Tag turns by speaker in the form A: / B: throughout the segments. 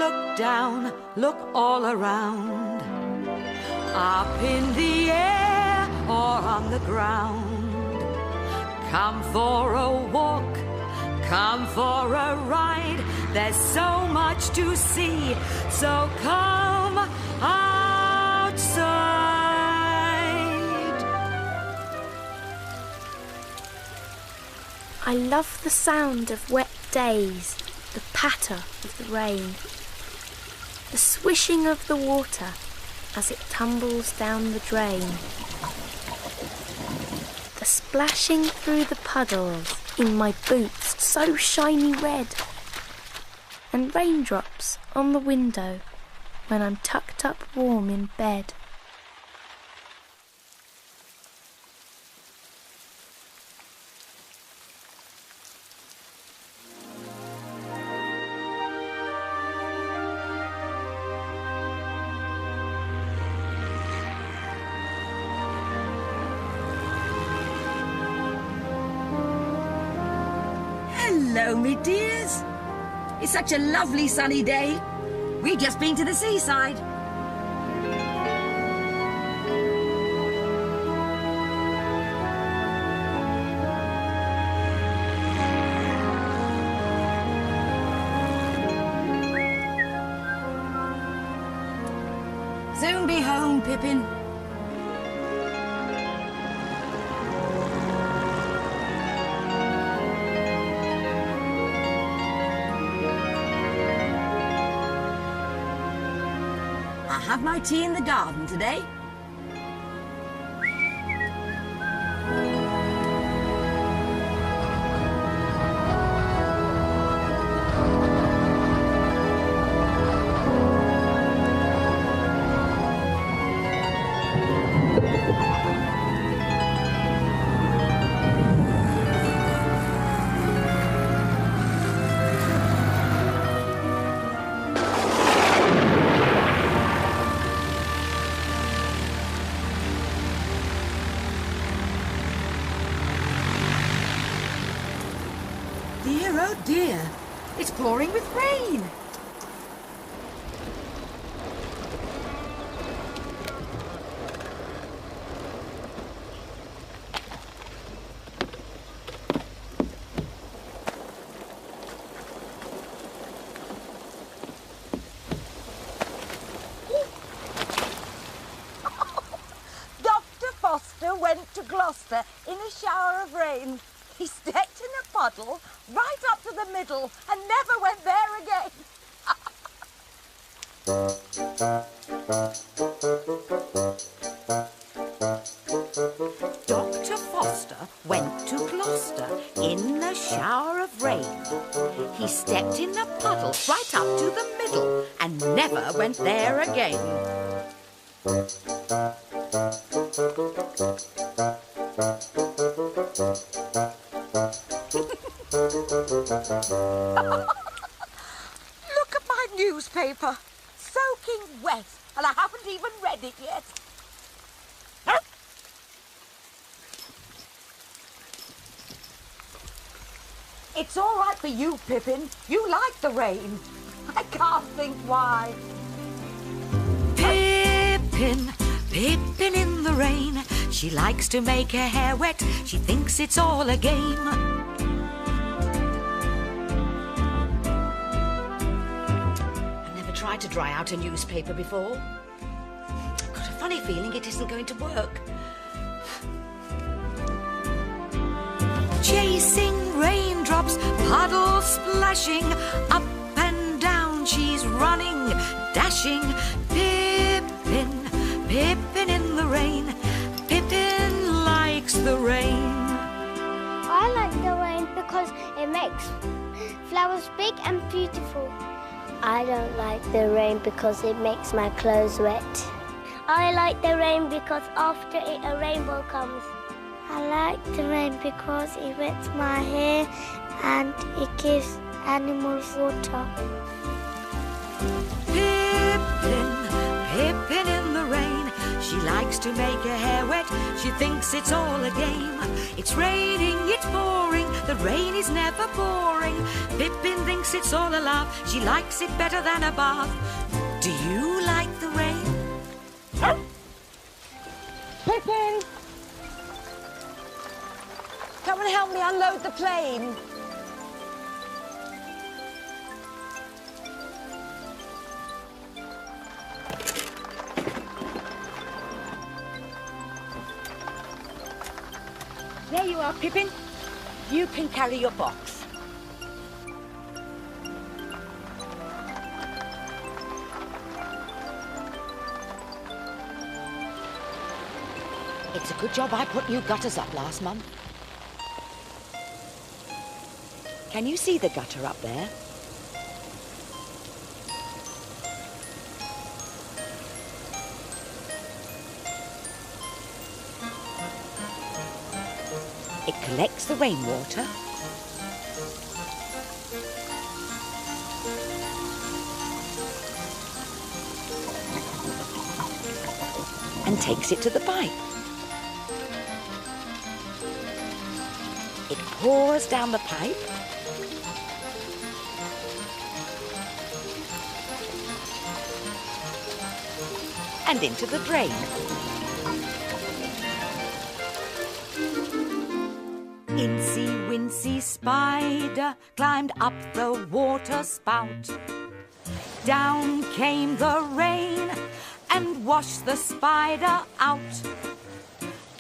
A: look down, look all around. Up in the air or on the ground. Come for a walk, come for a ride. There's so much to see, so come outside.
B: I love the sound of wet days, the patter of the rain, the swishing of the water as it tumbles down the drain, the splashing through the puddles in my boots so shiny red, and raindrops on the window when I'm tucked up warm in bed.
C: Hello, me dears. It's such a lovely sunny day. We've just been to the seaside. Soon be home, Pippin. I have my tea in the garden today. Dear, oh dear, it's pouring with rain.
D: Dr. Foster went to Gloucester in a shower of rain. He stepped in a puddle right up to the middle and never went there again.
A: Dr. Foster went to Gloucester in a shower of rain. He stepped in a puddle right up to the middle and never went there again.
D: Look at my newspaper, soaking wet, and I haven't even read it yet. It's all right for you, Pippin. You like the rain. I can't think why.
A: Pippin, Pippin in the rain. She likes to make her hair wet. She thinks it's all a game. I've never tried to dry out a newspaper before. I've got a funny feeling it isn't going to work. Chasing raindrops, puddles splashing, up and down she's running, dashing. Pippin, Pippin in the rain. Pippin likes the rain.
E: I like the rain because it makes flowers big and beautiful. I don't like the rain because it makes my clothes wet. I like the rain because after it a rainbow comes. I like the rain because it wets my hair and it gives animals water.
A: Pippin, Pippin in the rain. She likes to make her hair wet. She thinks it's all a game. It's raining, it's pouring, the rain is never boring. Pippin thinks it's all a laugh. She likes it better than a bath. Do you like the rain?
D: Pippin! Come and help me unload the plane. There you are, Pippin. You can carry your box. It's a good job I put new gutters up last month. Can you see the gutter up there? It collects the rainwater and takes it to the pipe. It pours down the pipe and into the drain.
A: Incy Wincy Spider climbed up the water spout. Down came the rain and washed the spider out.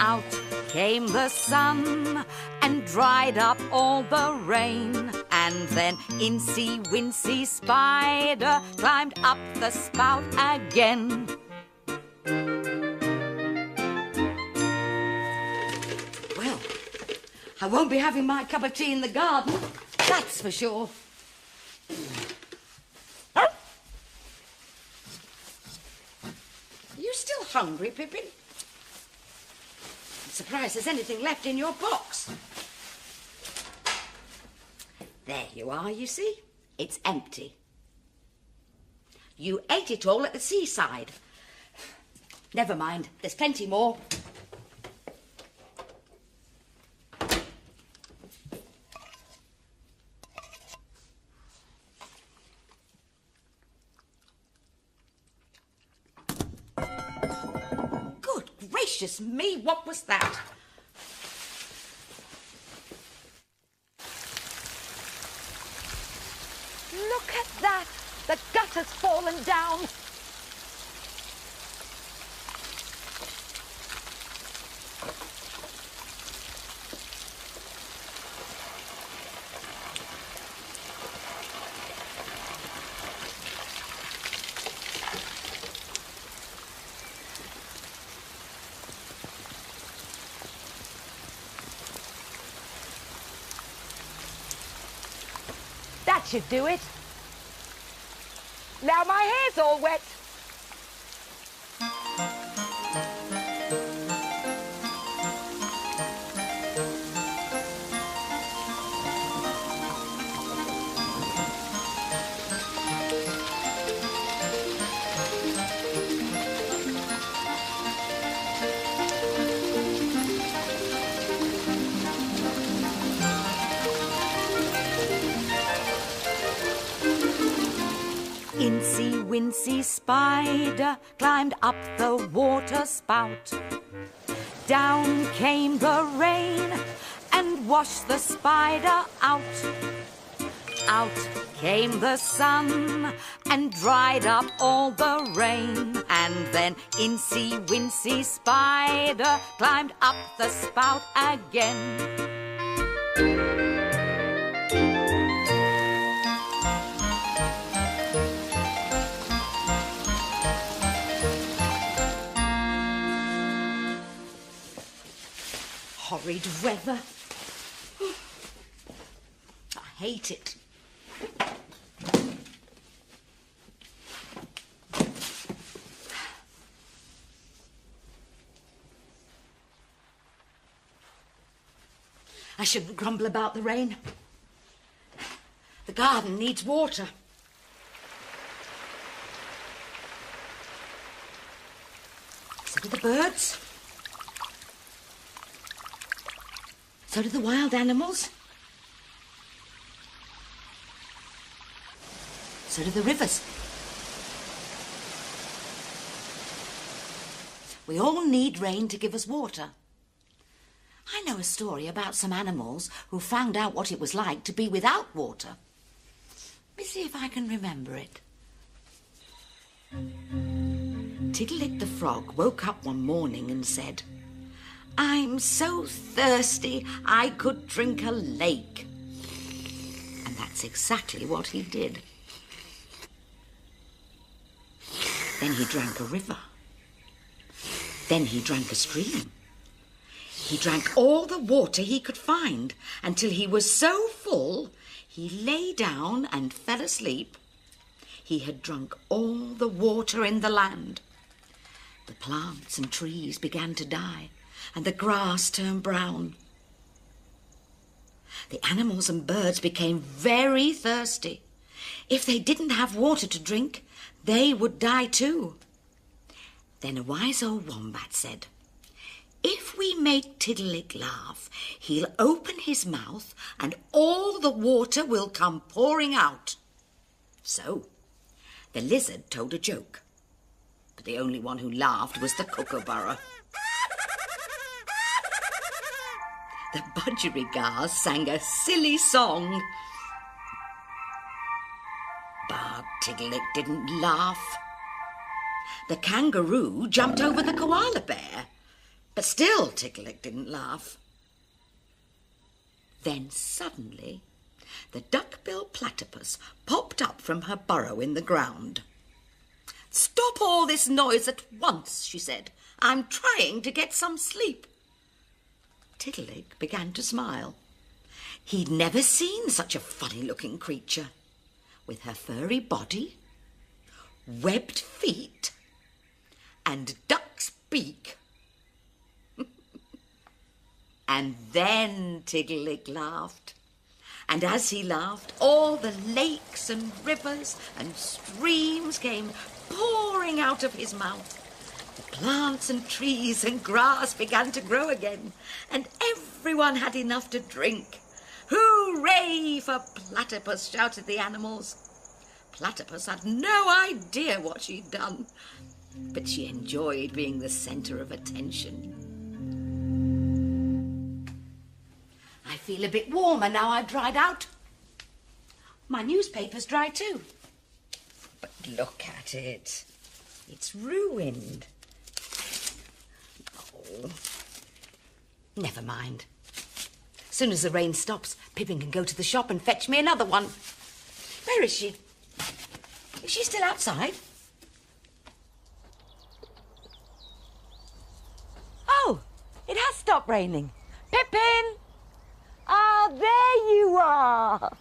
A: Out came the sun and dried up all the rain. And then Incy Wincy Spider climbed up the spout again. Well, I won't be having my cup of tea in the garden, that's for sure. Are you still hungry, Pippin? I'm surprised there's anything left in your box. There you are, you see. It's empty. You ate it all at the seaside. Never mind, there's plenty more. Good gracious me, what was that?
D: Look at that! The gutter's fallen down. That should do it. Now my hair's all wet.
A: Incy Wincy Spider climbed up the water spout. Down came the rain and washed the spider out. Out came the sun and dried up all the rain. And then Incy Wincy Spider climbed up the spout again. Horrid weather. I hate it. I shouldn't grumble about the rain. The garden needs water. So do the birds. So do the wild animals. so do the rivers. We all need rain to give us water. I know a story about some animals who found out what it was like to be without water. Let me see if I can remember it. Tiddalick the Frog woke up one morning and said, "I'm so thirsty I could drink a lake." And that's exactly what he did. Then he drank a river. Then he drank a stream. He drank all the water he could find until he was so full he lay down and fell asleep. He had drunk all the water in the land. The plants and trees began to die, and the grass turned brown. The animals and birds became very thirsty. If they didn't have water to drink, they would die too. Then a wise old wombat said, "If we make Tiddalick laugh, he'll open his mouth and all the water will come pouring out." So the lizard told a joke, but the only one who laughed was the kookaburra. The budgerigars sang a silly song, but Tiddalick didn't laugh. The kangaroo jumped over the koala bear, but still Tiddalick didn't laugh. Then suddenly the duck-billed platypus popped up from her burrow in the ground. "Stop all this noise at once," she said. "I'm trying to get some sleep." Tiddalick began to smile. He'd never seen such a funny-looking creature, with her furry body, webbed feet, and duck's beak. And then Tiddalick laughed. And as he laughed, all the lakes and rivers and streams came pouring out of his mouth. The plants and trees and grass began to grow again, and everyone had enough to drink. "Hooray for Platypus!" shouted the animals. Platypus had no idea what she'd done, but she enjoyed being the centre of attention. I feel a bit warmer now I've dried out. My newspaper's dry too. But look at it. It's ruined. Oh, never mind. As soon as the rain stops, Pippin can go to the shop and fetch me another one. Where is she? Is she still outside?
D: Oh, it has stopped raining. Pippin! Ah, there you are.